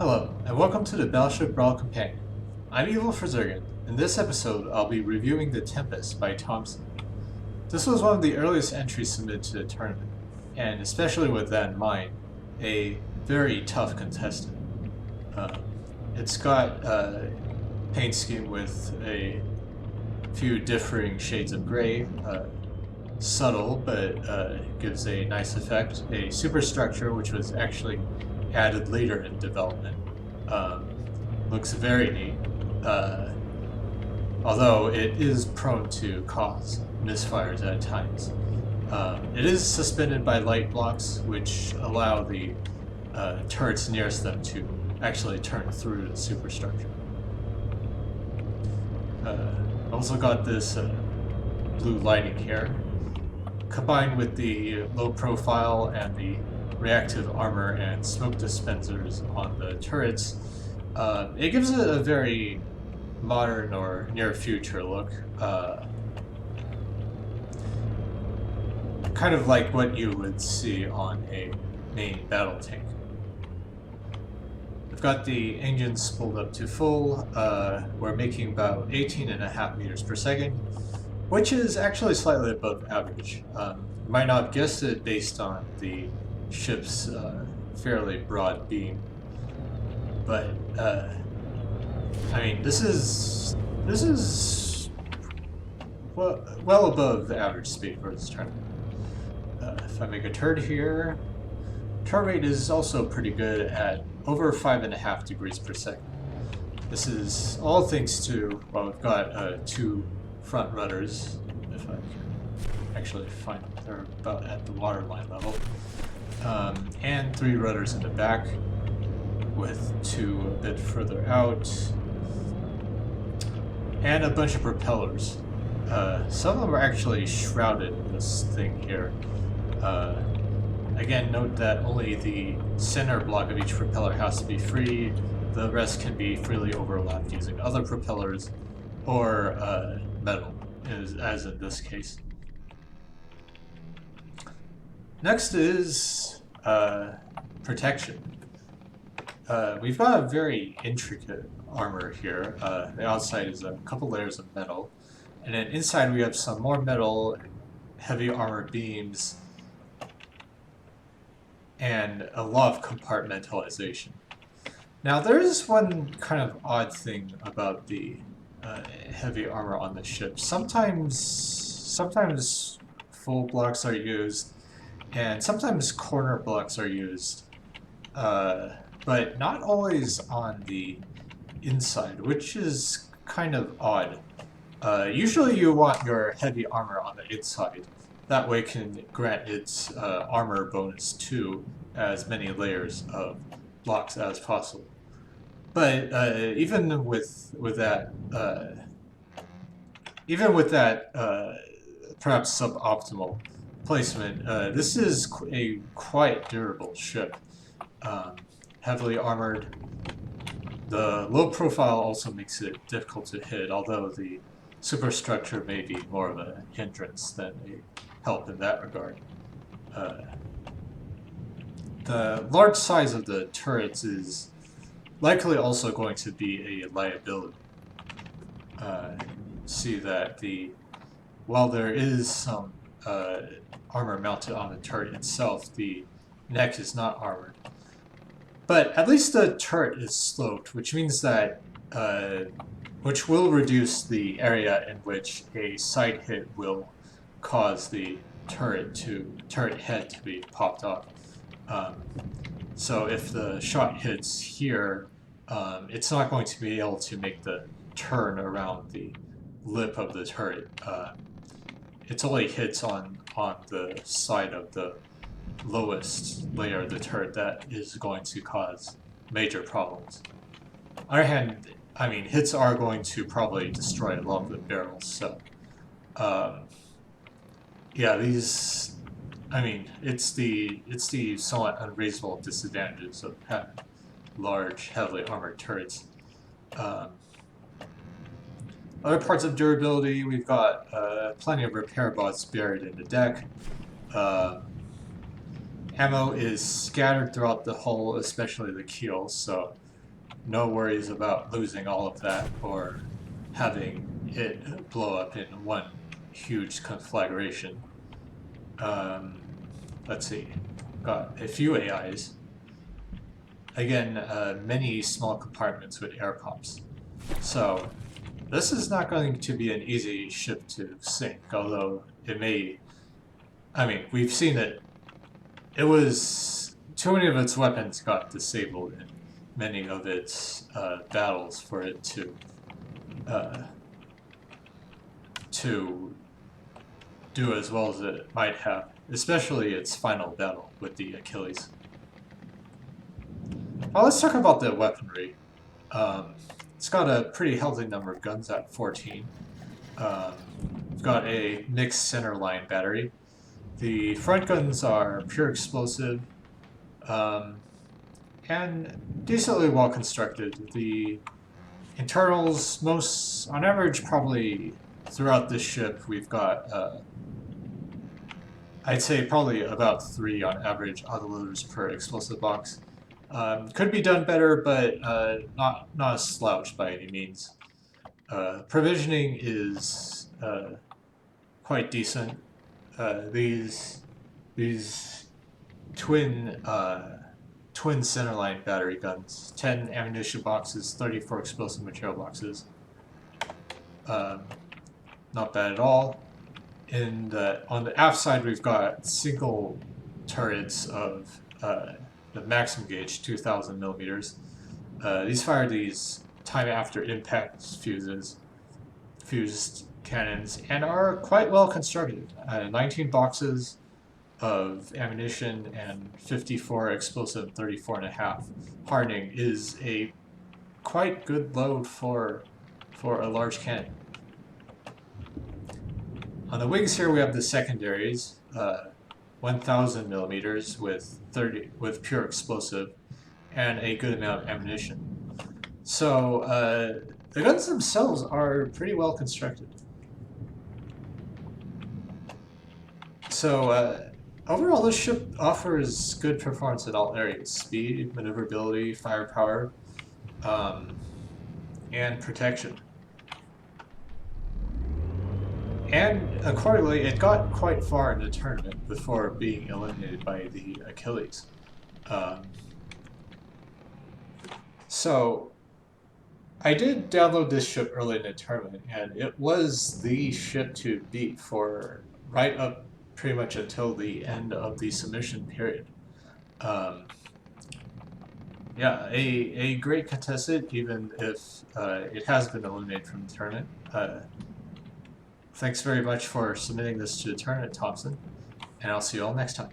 Hello, and welcome to the Battleship Brawl Companion. I'm Evil Frizergan. In this episode, I'll be reviewing the Tempest by Tomson. This was one of the earliest entries submitted to the tournament, and especially with that in mind, a very tough contestant. Uh, it's got a paint scheme with a few differing shades of gray, subtle but gives a nice effect, a superstructure which was actually added later in development. Um, Looks very neat, although it is prone to cause misfires at times. It is suspended by light blocks, which allow the turrets nearest them to actually turn through the superstructure. Also got this blue lighting here, combined with the low profile and the reactive armor and smoke dispensers on the turrets. It gives it a very modern or near future look. Kind of like what you would see on a main battle tank. I've got the engines spooled up to full. We're making about 18.5 meters per second, which is actually slightly above average. You might not have guessed it based on the ship's fairly broad beam, but I mean, this is well above the average speed for this tournament. If I make a turret here, turret rate is also pretty good at over 5.5 degrees per second. This is all thanks to, well, we've got two front rudders, if I can actually find them. They're about at the waterline level. And three rudders in the back, with two a bit further out. And a bunch of propellers. Some of them are actually shrouded in this thing here. Again, note that only the center block of each propeller has to be free. The rest can be freely overlapped using other propellers or metal, as in this case. Next is protection. We've got a very intricate armor here. The outside is a couple layers of metal, and then inside we have some more metal, heavy armor beams, and a lot of compartmentalization. Now there is one kind of odd thing about the heavy armor on the ship. Sometimes full blocks are used, and sometimes corner blocks are used, but not always on the inside, which is kind of odd. Usually you want your heavy armor on the inside. That way can grant its armor bonus to as many layers of blocks as possible. But even with that, perhaps suboptimal placement, this is a quite durable ship. Heavily armored. The low profile also makes it difficult to hit, although the superstructure may be more of a hindrance than a help in that regard. The large size of the turrets is likely also going to be a liability. See that while there is some armor mounted on the turret itself, the neck is not armored. But at least the turret is sloped, which means that which will reduce the area in which a side hit will cause the turret head to be popped off. So if the shot hits here, it's not going to be able to make the turn around the lip of the turret. It only hits on the side of the lowest layer of the turret that is going to cause major problems. On the other hand, I mean, hits are going to probably destroy a lot of the barrels, so yeah, these, I mean, it's the somewhat unreasonable disadvantages of having large, heavily armored turrets. Other parts of durability, we've got plenty of repair bots buried in the deck. Ammo is scattered throughout the hull, especially the keel, so no worries about losing all of that or having it blow up in one huge conflagration. Let's see, got a few AIs. Again, many small compartments with air pumps. So this is not going to be an easy ship to sink, although it may. I mean, we've seen it. It was too many of its weapons got disabled in many of its battles for it to do as well as it might have, especially its final battle with the Achilles. Now let's talk about the weaponry. It's got a pretty healthy number of guns at 14. We've got a mixed centerline battery. The front guns are pure explosive and decently well constructed. The internals, most on average, probably throughout this ship, we've got I'd say probably about 3 on average autoloaders per explosive box. Could be done better, but not a slouch by any means. Provisioning is quite decent. These twin centerline battery guns, 10 ammunition boxes, 34 explosive material boxes. Not bad at all. On the aft side, we've got single turrets of the maximum gauge, 2,000 millimeters. These fire these time after impact fused cannons, and are quite well constructed. 19 boxes of ammunition and 54 explosive 34.5 hardening is a quite good load for a large cannon. On the wings here we have the secondaries, 1,000 millimeters with pure explosive and a good amount of ammunition. So the guns themselves are pretty well constructed. So overall, this ship offers good performance in all areas: speed, maneuverability, firepower, and protection. And accordingly, it got quite far in the tournament before being eliminated by the Achilles. So I did download this ship early in the tournament, and it was the ship to beat for right up pretty much until the end of the submission period. Yeah, a great contestant, even if it has been eliminated from the tournament. Thanks very much for submitting this to the tournament, Tomson, and I'll see you all next time.